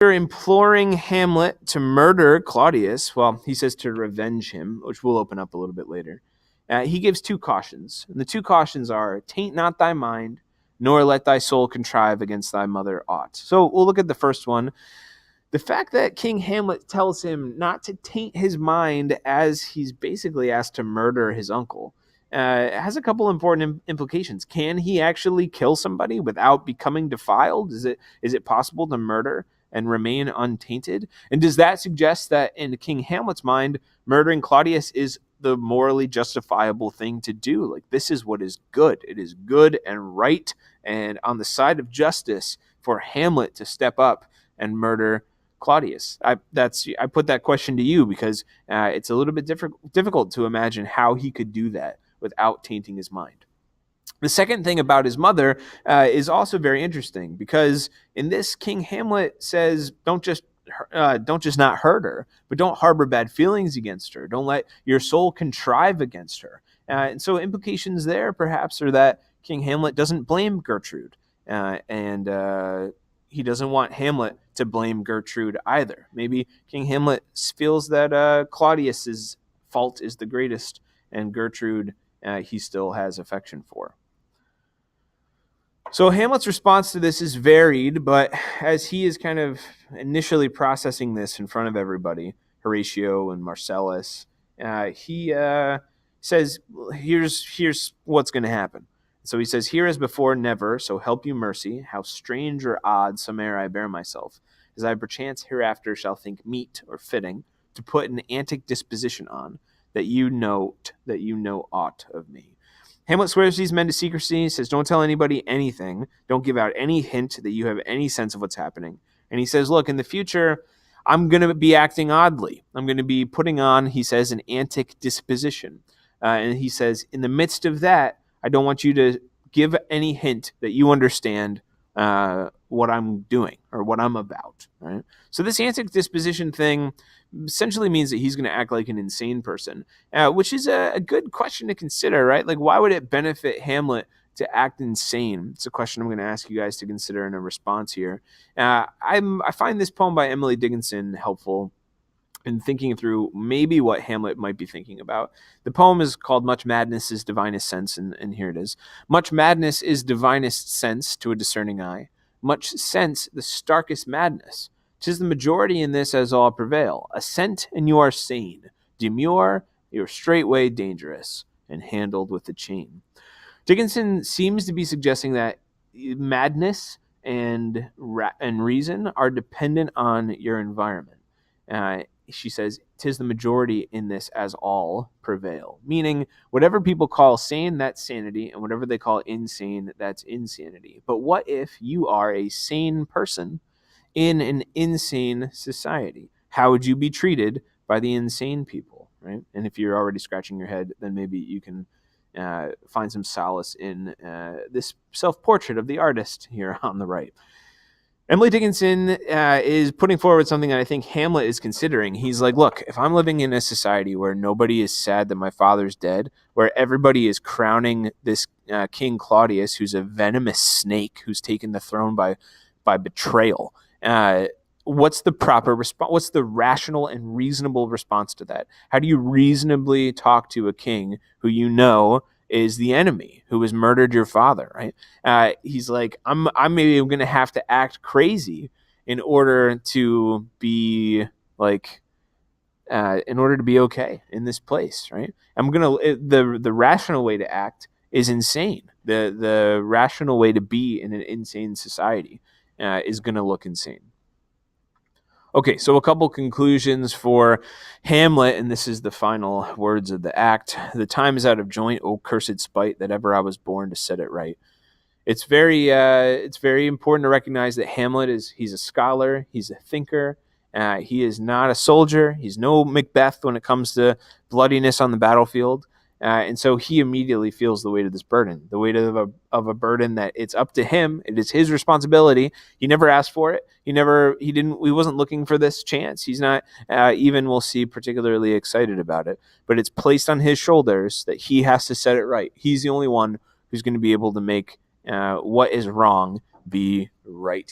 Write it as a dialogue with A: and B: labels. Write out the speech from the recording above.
A: After imploring Hamlet to murder Claudius, well, he says to revenge him, which we'll open up a little bit later. He gives two cautions. And the two cautions are, taint not thy mind, nor let thy soul contrive against thy mother aught. So we'll look at the first one. The fact that King Hamlet tells him not to taint his mind as he's basically asked to murder his uncle has a couple important implications. Can he actually kill somebody without becoming defiled? Is it possible to murder and remain untainted? And does that suggest that in King Hamlet's mind, murdering Claudius is the morally justifiable thing to do? Like, this is what is good. It is good and right and on the side of justice for Hamlet to step up and murder Claudius. I put that question to you because it's a little bit difficult to imagine how he could do that without tainting his mind. The second thing about his mother is also very interesting, because in this, King Hamlet says, don't just not hurt her, but don't harbor bad feelings against her. Don't let your soul contrive against her. And so implications there perhaps are that King Hamlet doesn't blame Gertrude, and he doesn't want Hamlet to blame Gertrude either. Maybe King Hamlet feels that Claudius's fault is the greatest, and Gertrude he still has affection for. So Hamlet's response to this is varied, but as he is kind of initially processing this in front of everybody, Horatio and Marcellus, he says, here's what's going to happen. So he says, here as before, never, so help you mercy, how strange or odd some'er I bear myself, as I perchance hereafter shall think meet or fitting to put an antic disposition on, that you know aught of me. Hamlet swears these men to secrecy, says don't tell anybody anything, don't give out any hint that you have any sense of what's happening. And he says, look, in the future, I'm going to be acting oddly. I'm going to be putting on, he says, an antic disposition. And he says, in the midst of that, I don't want you to give any hint that you understand what I'm doing or what I'm about. Right? So this antic disposition thing essentially means that he's going to act like an insane person, which is a good question to consider, right? Like, why would it benefit Hamlet to act insane? It's a question I'm going to ask you guys to consider in a response here. I find this poem by Emily Dickinson helpful in thinking through maybe what Hamlet might be thinking about. The poem is called Much Madness is Divinest Sense, and here it is. Much madness is divinest sense to a discerning eye. Much sense the starkest madness. 'Tis the majority in this as all prevail. Assent and you are sane. Demur, you're straightway dangerous, and handled with the chain. Dickinson seems to be suggesting that madness and reason are dependent on your environment. She says, 'tis the majority in this as all prevail. Meaning, whatever people call sane, that's sanity, and whatever they call insane, that's insanity. But what if you are a sane person in an insane society? How would you be treated by the insane people, right? And if you're already scratching your head, then maybe you can find some solace in this self-portrait of the artist here on the right. Emily Dickinson is putting forward something that I think Hamlet is considering. He's like, look, if I'm living in a society where nobody is sad that my father's dead, where everybody is crowning this King Claudius, who's a venomous snake who's taken the throne by betrayal, what's the proper response? What's the rational and reasonable response to that? How do you reasonably talk to a king who you know is the enemy, who has murdered your father, right? He's like, I'm maybe going to have to act crazy in order to be like, in order to be okay in this place, right? The rational way to act is insane. The rational way to be in an insane society is going to look insane. Okay, so a couple conclusions for Hamlet, and this is the final words of the act. The time is out of joint, O cursed spite, that ever I was born to set it right. It's very important to recognize that Hamlet he's a scholar, he's a thinker. He is not a soldier. He's no Macbeth when it comes to bloodiness on the battlefield. And so he immediately feels the weight of this burden, the weight of a burden that it's up to him. It is his responsibility. He never asked for it. He wasn't looking for this chance. He's not even, we'll see, particularly excited about it, but it's placed on his shoulders that he has to set it right. He's the only one who's going to be able to make what is wrong be right